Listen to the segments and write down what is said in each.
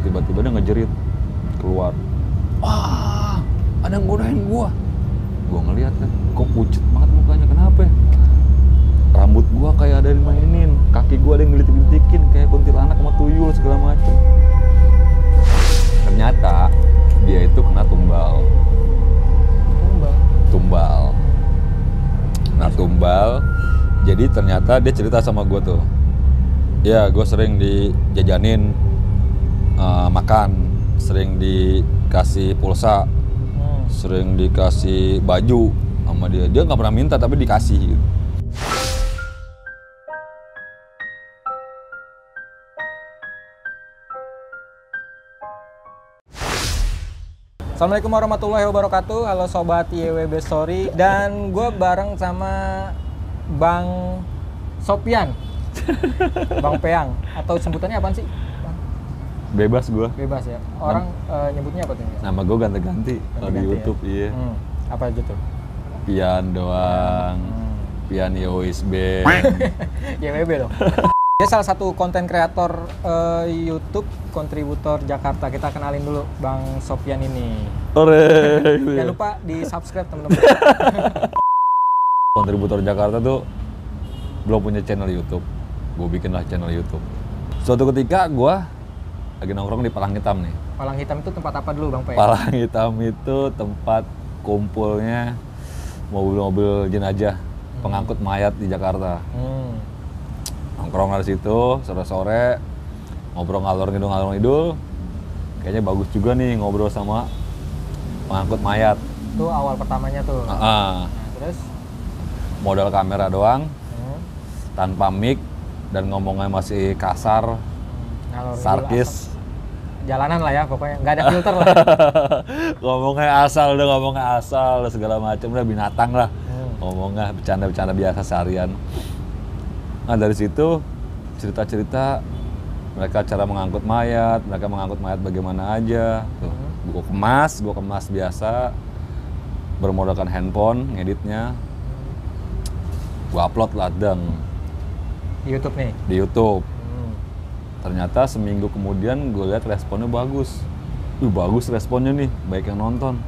tiba-tiba dia ngejerit keluar. Wah, ada yang godain gua. Gua ngeliat kan, kok pucet banget mukanya, kenapa ya? Rambut gua kayak ada yang mainin, kaki gua ada yang ngelitik-litikin kayak kuntilanak sama tuyul segala macem. Ternyata dia itu kena tumbal. Nah tumbal, jadi ternyata dia cerita sama gue tuh, ya gue sering dijajanin makan, sering dikasih pulsa, sering dikasih baju sama dia. Dia nggak pernah minta tapi dikasih gitu. Assalamualaikum warahmatullahi wabarakatuh. Halo sobat YWB Story. Dan gue bareng sama Bang Sopyan. Bang Peang. Atau sebutannya apaan sih? Bang? Bebas gue. Bebas ya. Orang nyebutnya apa tuh? Nama gue ganti-ganti kalau di YouTube ya? Iya. Apa aja tuh? Pian doang. Pian Yowis Band. YWB dong. Dia salah satu konten kreator YouTube, kontributor Jakarta. Kita kenalin dulu Bang Sopyan ini. Jangan lupa di subscribe teman-teman. Kontributor Jakarta tuh belum punya channel YouTube. Gue bikinlah channel YouTube. Suatu ketika gue lagi nongkrong di Palang Hitam nih. Palang Hitam itu tempat apa dulu Bang Pe? Palang Hitam itu tempat kumpulnya mobil-mobil jenazah, pengangkut mayat di Jakarta. Nongkrong dari situ, sore-sore ngobrol ngalor ngidul. Kayaknya bagus juga nih ngobrol sama pengangkut mayat. Itu awal pertamanya tuh. Nah, terus? Modal kamera doang, tanpa mic, dan ngomongnya masih kasar, sarkis. Jalanan lah ya pokoknya, nggak ada filter lah. ngomongnya asal, segala macam udah binatang lah. Ngomongnya bercanda-bercanda biasa seharian. Nah dari situ cerita-cerita mereka cara mengangkut mayat, mereka mengangkut mayat bagaimana aja. Tuh, gue kemas biasa, bermodalkan handphone, ngeditnya, gue upload lah Di YouTube nih? Di YouTube. Ternyata seminggu kemudian gue lihat responnya bagus. Bagus responnya nih, baik yang nonton.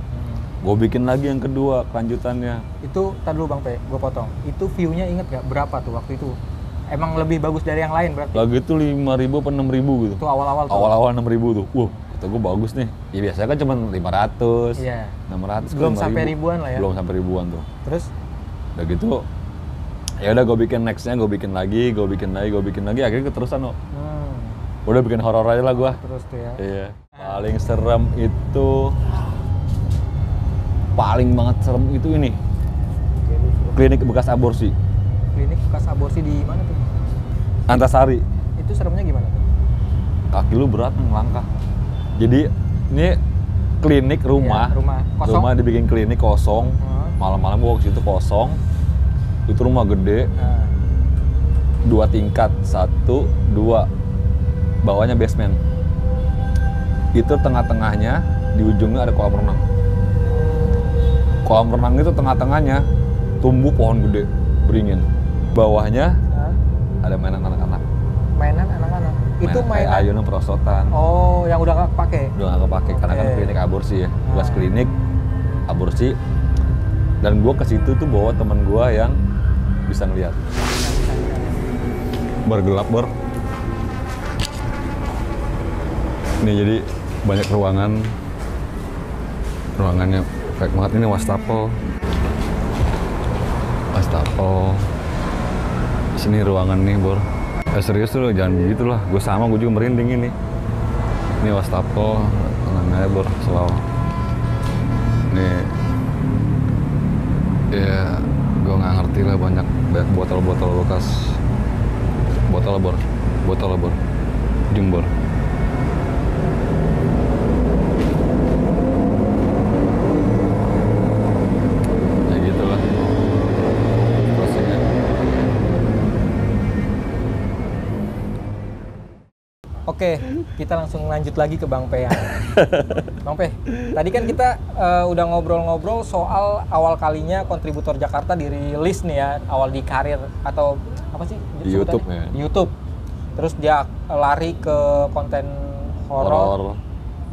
Gue bikin lagi yang kedua, kelanjutannya. Itu, tar dulu Bang Pe, gue potong. Itu view-nya inget gak berapa tuh waktu itu? Emang lebih bagus dari yang lain berarti? Lagu itu 5.000 apa 6.000 gitu. Itu awal-awal tuh? Awal-awal 6.000 tuh. Kata gue bagus nih. Ya biasanya kan cuma 500, iya. 600, belum sampai ribuan lah ya? Belum sampai ribuan tuh. Terus? Udah gitu, ya udah gue bikin nextnya, gue bikin lagi. Akhirnya keterusan kok. Udah bikin horor aja lah gue. Terus tuh ya? Iya. Paling serem itu, paling banget serem itu ini. Klinik bekas aborsi. Klinik bekas aborsi di mana tuh? Antasari. Itu seremnya gimana tuh? Kaki lu berat ngelangkah. Jadi ini klinik rumah. Iya, rumah kosong. Rumah dibikin klinik kosong. Malam-malam gua ke situ kosong. Itu rumah gede. 2 tingkat, 1, 2. Bawahnya basement. Itu tengah-tengahnya di ujungnya ada kolam renang. Kolam renang itu tengah-tengahnya tumbuh pohon gede beringin. Bawahnya ada mainan anak-anak. Mainan anak-anak? Itu mainan? Ayunan perosotan. Oh, yang udah nggak kepake? Udah nggak kepake, karena kan klinik aborsi ya. Bekas klinik aborsi. Dan gue ke situ tuh bawa temen gue yang bisa ngeliat. Bergelap, Nih jadi banyak ruangan. Ruangannya kayak banget, ini wastafel. Sini ruangan nih, Bor. Serius tuh, jangan begitu lah. Gue juga merinding ini. Ini wastafel, tangannya Bor, selalu. Nih, ya gue nggak ngerti lah, banyak botol-botol bekas. Botol, Bor. Ujung, Bor. Oke, kita langsung lanjut lagi ke Bang Pe. Bang Pe, tadi kan kita udah ngobrol-ngobrol soal awal kalinya kontributor Jakarta dirilis nih ya, awal di karir atau apa sih? Di YouTube ya. Di YouTube. Terus dia lari ke konten horor.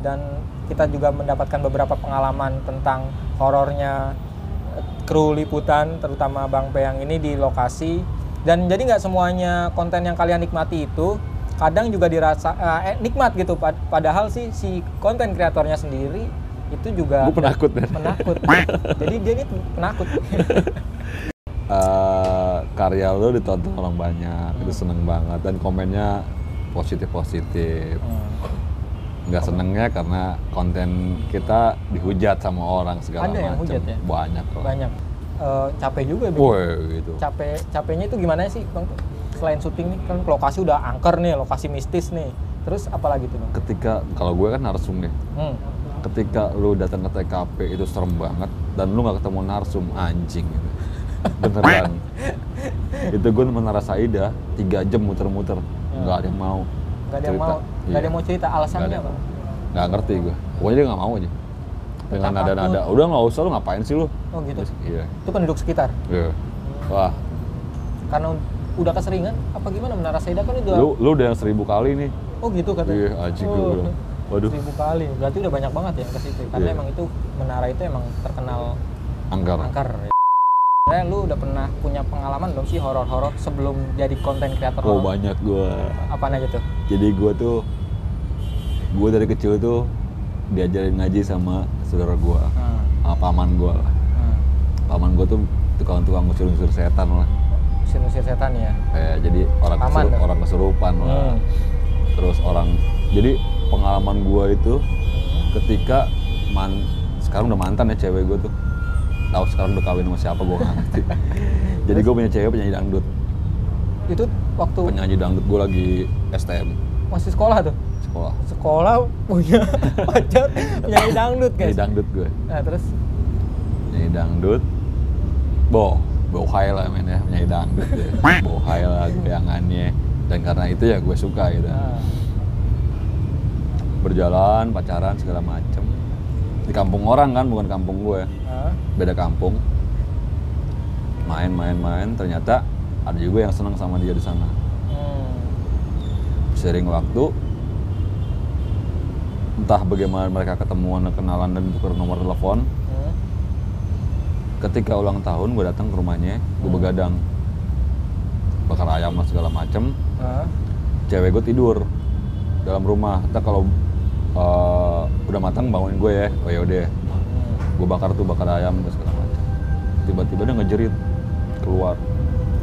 Dan kita juga mendapatkan beberapa pengalaman tentang horornya kru liputan, terutama Bang Peang ini di lokasi. Dan jadi nggak semuanya konten yang kalian nikmati itu kadang juga dirasa nikmat gitu. Padahal sih si konten kreatornya sendiri itu juga Gue penakut kan? penakut. Jadi dia ini penakut. Karya lo ditonton orang banyak, itu seneng banget dan komennya positif. Nggak senengnya karena konten kita dihujat sama orang segala macam. Ada yang hujat ya? Banyak kok. Banyak. Capek juga bikin. Woi gitu. Capeknya itu gimana sih Bang? Selain syuting nih kan lokasi udah angker nih, lokasi mistis nih. Terus apa lagi tuh Bang? Ketika kalau gue kan narsum nih. Ketika lu datang ke TKP itu serem banget dan lu nggak ketemu narsum, anjing gitu. Beneran. Itu gue menara Saida 3 jam muter-muter, nggak ada yang mau. Nggak ada yang mau, nggak ada yang mau cerita alasannya apa? Nggak ngerti gue. Pokoknya dia nggak mau aja. Dengan nada-nada, udah nggak usah, lu ngapain sih lu? Oh gitu. Iya. Itu penduduk sekitar. Iya. Wah. Karena udah keseringan, apa gimana Menara Saida kan udah. Lu udah yang 1000 kali nih. Oh gitu katanya. Iya, anjing gue bilang. Waduh. 1000 kali, berarti udah banyak banget ya ke situ. Karena emang itu menara itu emang terkenal angker. Lu udah pernah punya pengalaman belum sih horor-horor sebelum jadi konten kreator? Oh banyak gue. Apaan aja tuh? Jadi gue dari kecil tuh diajarin ngaji sama saudara gue, sama paman gue lah. Paman gue tuh tukang ngusir setan lah. Ngusir setan ya? Jadi orang kesurupan lah. Terus jadi pengalaman gue itu ketika sekarang udah mantan ya cewek gue tuh. Tahu sekarang udah kawin sama siapa gue nggak ngerti. Jadi gue punya cewek penyanyi dangdut. Itu waktu penyanyi dangdut gue lagi STM. Masih sekolah tuh? Sekolah punya pacar penyanyi dangdut guys. Penyanyi dangdut gue. Nah terus? Penyanyi dangdut. Bohai lah men ya, penyanyi dangdut ya. Bohai lah goyangannya. Dan karena itu ya gue suka gitu. Berjalan, pacaran segala macem. Di kampung orang kan, bukan kampung gue. Beda kampung. Main, ternyata ada juga yang senang sama dia di sana. Sering waktu, entah bagaimana mereka ketemuan, kenalan dan tukar nomor telepon. Ketika ulang tahun gue datang ke rumahnya, gue begadang, bakar ayam lah segala macem. Cewek gue tidur dalam rumah. Entah kalau udah matang bangunin gue ya. Oh yaudah, gue bakar ayam dan segala macem. Tiba-tiba dia ngejerit keluar.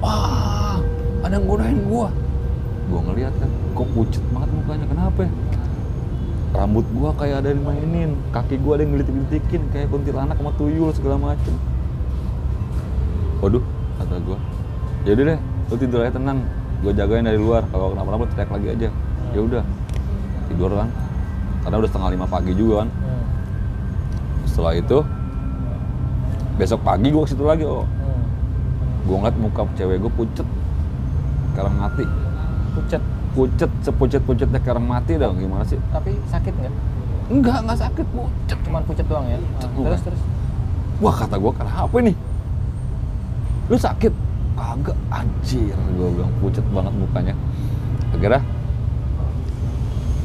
Wah, ada yang godain gue. Gue ngeliat kan, kok pucet banget mukanya, kenapa ya? Rambut gue kayak ada yang mainin, kaki gue ada yang ngelitik-ngelitik kayak kuntilanak sama tuyul segala macem. Waduh, kata gue, yaudah deh, lu tidur aja tenang, gue jagain dari luar, kalau kenapa-napa teriak lagi aja. Ya udah, tidur kan, karena udah 4:30 pagi juga kan. Setelah itu, besok pagi gue ke situ lagi. Gue ngeliat muka cewek gue pucet, karang mati. Pucet, sepucet-pucetnya karang mati dah, gimana sih? Tapi sakit nggak? Enggak sakit, pucet. Cuman pucet doang ya? Terus? Wah kata gue, kenapa nih? Lu sakit? Kagak, anjir. Gue bilang pucet banget mukanya. Akhirnya,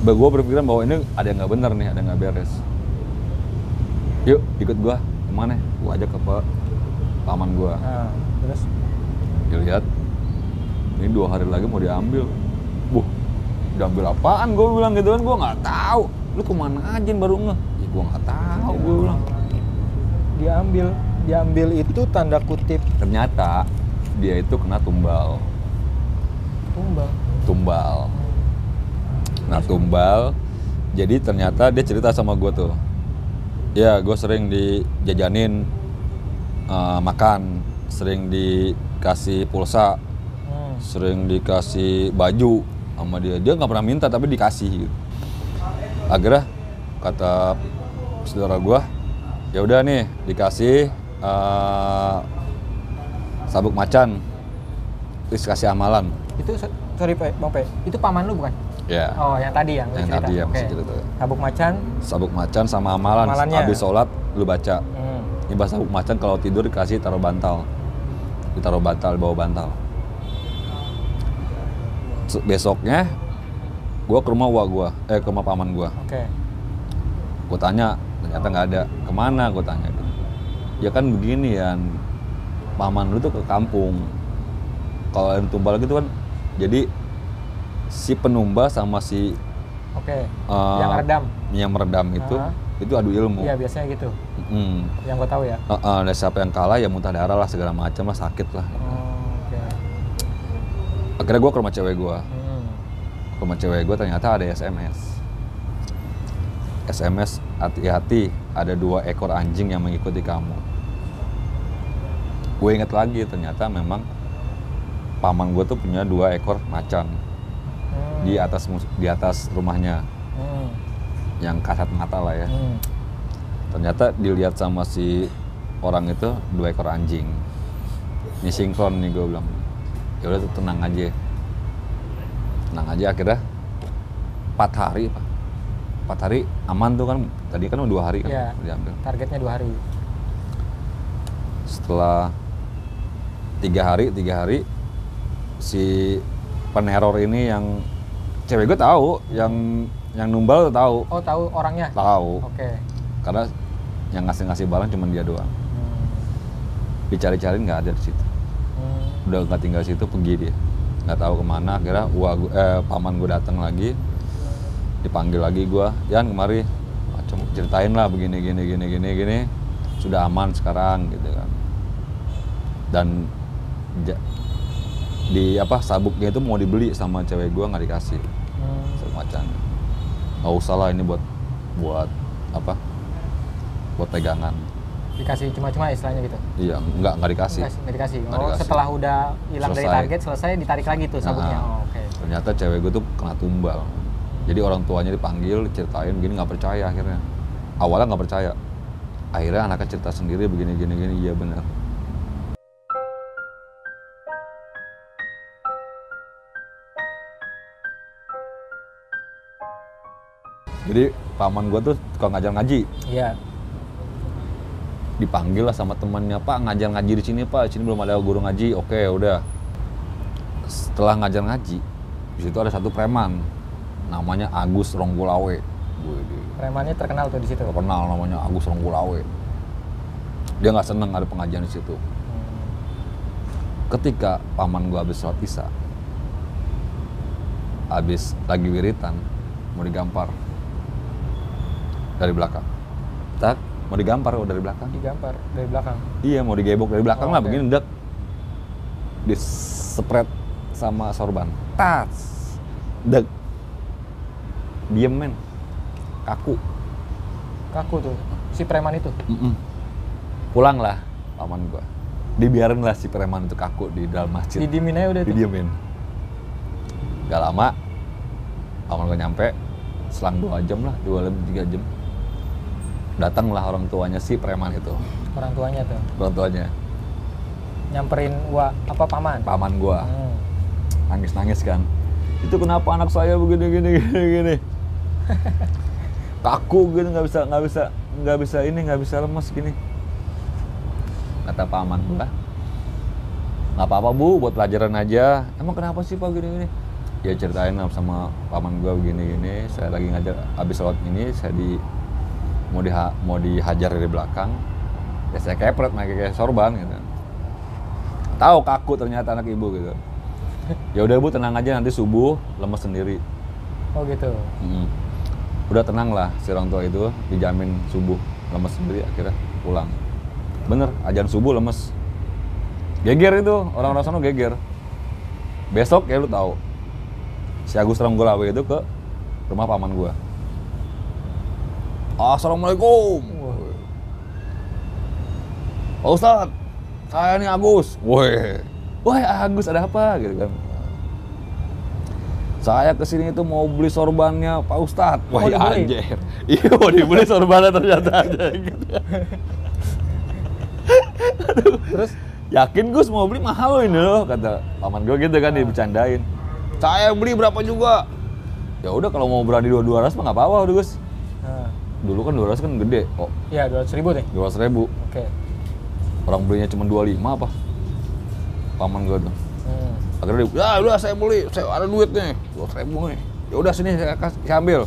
gue berpikiran bahwa ini ada yang nggak benar nih, ada yang nggak beres. Yuk, ikut gue. Kemana? Gue ajak ke paman gue. Terus? Dilihat, ini 2 hari lagi mau diambil. Diambil apaan? Gue bilang gitu kan, gue nggak tahu. Lu kemana aja baru ngeh? Ya gue nggak tahu, gue bilang. Diambil itu tanda kutip. Ternyata dia itu kena tumbal. Nah tumbal. Jadi ternyata dia cerita sama gue tuh. Ya gue sering dijajanin makan, sering dikasih pulsa, sering dikasih baju sama dia. Dia nggak pernah minta tapi dikasih gitu. Akhirnya kata saudara gue, ya udah nih dikasih sabuk macan, terus kasih amalan. Itu sorry Bang Pe, itu paman lu bukan? Ya. Oh yang tadi yang cerita. Tadi yang cerita. Sabuk macan sama amalan. Amalannya. Habis sholat lu baca. Nyembah sabuk macan, kalau tidur dikasih taruh bantal. Ditaruh bantal, bawa bantal. Besoknya Gue ke rumah ke rumah paman gue. Oke. Gue tanya, ternyata nggak ada. Kemana? Gue tanya. Ya kan begini ya, paman lu tuh ke kampung. Kalau yang tumbal gitu kan, jadi si penumba sama si Oke. Yang meredam itu adu ilmu. Iya biasanya gitu. Yang gue tahu ya. Dan siapa yang kalah ya muntah darah lah, segala macam lah, sakit lah. Oke. Akhirnya gue ke rumah cewek gue. Ke rumah cewek gue ternyata ada SMS, hati-hati, ada 2 ekor anjing yang mengikuti kamu. Gue inget lagi, ternyata memang paman gue tuh punya 2 ekor macan di atas rumahnya, yang kasat mata lah ya. Ternyata dilihat sama si orang itu 2 ekor anjing. Ini sinkron nih, gue bilang. Ya udah tuh, tenang aja, akhirnya 4 hari aman tuh kan. Tadi kan 2 hari kan ya, diambil. Targetnya 2 hari. Setelah 3 hari si peneror ini, yang cewek gue tahu, yang numbal tahu. Oh, tahu orangnya? Tahu. Oke. Karena yang ngasih barang cuma dia doang. Dicari-cariin nggak ada di situ. Udah nggak tinggal situ, pergi dia. Nggak tahu kemana. Akhirnya paman gue datang lagi, dipanggil lagi gue, Yan kemari, macam ceritain lah begini, sudah aman sekarang gitu kan. Dan sabuknya itu mau dibeli sama cewek gue, nggak dikasih. Semacam nggak usah lah, ini buat pegangan. Dikasih cuma-cuma istilahnya gitu? Iya, nggak dikasih. Nggak dikasih. Setelah udah hilang dari target, selesai ditarik lagi tuh sabuknya. Oke. Ternyata cewek gue tuh kena tumbal. Jadi orang tuanya dipanggil, ceritain begini, nggak percaya akhirnya. Awalnya nggak percaya. Akhirnya anaknya cerita sendiri begini, iya benar. Jadi paman gue tuh tukang ngajar ngaji. Iya. Dipanggil lah sama temannya, Pak ngajar ngaji di sini Pak, di sini belum ada guru ngaji. Oke, udah. Setelah ngajar ngaji, di situ ada satu preman, namanya Agus Ronggolawe. Premannya terkenal tuh di situ. Terkenal, namanya Agus Ronggolawe. Dia nggak seneng ada pengajian di situ. Ketika paman gue habis sholat isya, habis lagi wiritan, mau digampar dari belakang. Tak, mau digampar dari belakang. Digampar dari belakang? Iya, mau digebok dari belakang lah, begini dek. Disepret sama sorban. Tas, dek. Diem men, kaku tuh, si preman itu? Pulang lah paman gua. Dibiarin lah si preman itu kaku di dalam masjid. Didiemin aja udah tuh? Didiemin. Gak lama, paman gua nyampe, selang 2 jam lah, 2-3 jam. Datanglah orang tuanya si preman itu. Orang tuanya tuh? Orang tuanya. Nyamperin paman? Paman gua. Nangis-nangis kan. Itu kenapa anak saya begini. Kaku gitu, nggak bisa lemes gini. Kata paman gua, nggak apa-apa Bu, buat pelajaran aja. Emang kenapa sih Pak gini? Ya ceritain sama paman gua begini. Saya lagi ngajar, habis sholat ini saya mau dihajar dari belakang. Ya saya kepret kayak sorban gitu. Tahu kaku ternyata anak ibu gitu. Ya udah Bu, tenang aja, nanti subuh lemes sendiri. Oh gitu. Udah tenang lah, si orang tua itu dijamin subuh lemes sendiri, akhirnya pulang. Bener, ajan subuh lemes. Geger itu, orang-orang sana geger. Besok ya lu tahu, si Agus Ronggolawe itu ke rumah paman gua. Assalamualaikum. Pak Ustadz, saya nih Agus. Woi Agus, ada apa gitu kan? Saya kesini itu mau beli sorbannya Pak Ustadz. Wah anjir. Iya, mau dibeli sorbannya ternyata ada gitu. Terus yakin Gus mau beli mahal loh ini loh, kata paman gue gitu kan, dibercandain. Saya beli berapa juga? Ya udah kalau mau berani 200 mah nggak apa-apa udah Gus. Dulu kan 200 kan gede kok. Iya, 200.000 nih. 200.000. Oke. Orang belinya cuma 25 apa? Paman gue tuh. Akhirnya dia, ya udah saya beli, saya ada duit nih, 200.000 nih. Ya udah sini saya ambil.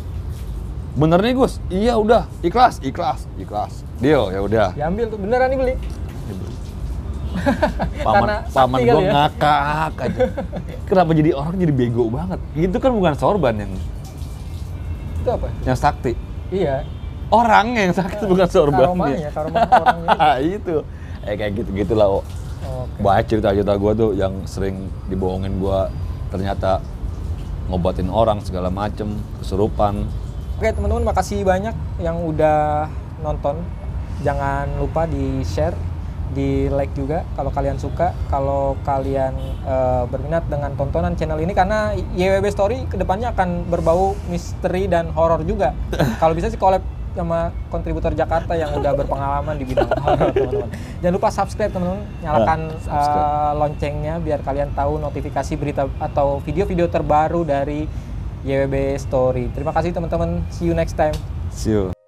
Bener nih Gus? Iya udah, ikhlas. Deal, ya udah. Diambil tuh, beneran dibeli? Paman sakti gue kali ya? ngakak aja. Kenapa jadi orang jadi bego banget? Itu kan bukan sorban yang Itu apa? sakti. Iya. Orang yang sakti bukan sorban. Karomahnya orangnya. Itu. Kayak gitu-gitulah. Oke. Banyak cerita-cerita gue tuh yang sering dibohongin gue, ternyata ngobatin orang segala macem, kesurupan. Oke teman-teman, makasih banyak yang udah nonton. Jangan lupa di-share, di-like juga kalau kalian suka, kalau kalian berminat dengan tontonan channel ini, karena YWB Story kedepannya akan berbau misteri dan horor juga. Kalau bisa sih collab sama kontributor Jakarta yang udah berpengalaman di bidang horor, teman-teman. Jangan lupa subscribe, teman-teman, nyalakan loncengnya biar kalian tahu notifikasi berita atau video-video terbaru dari YWB Story. Terima kasih teman-teman, see you next time. See you.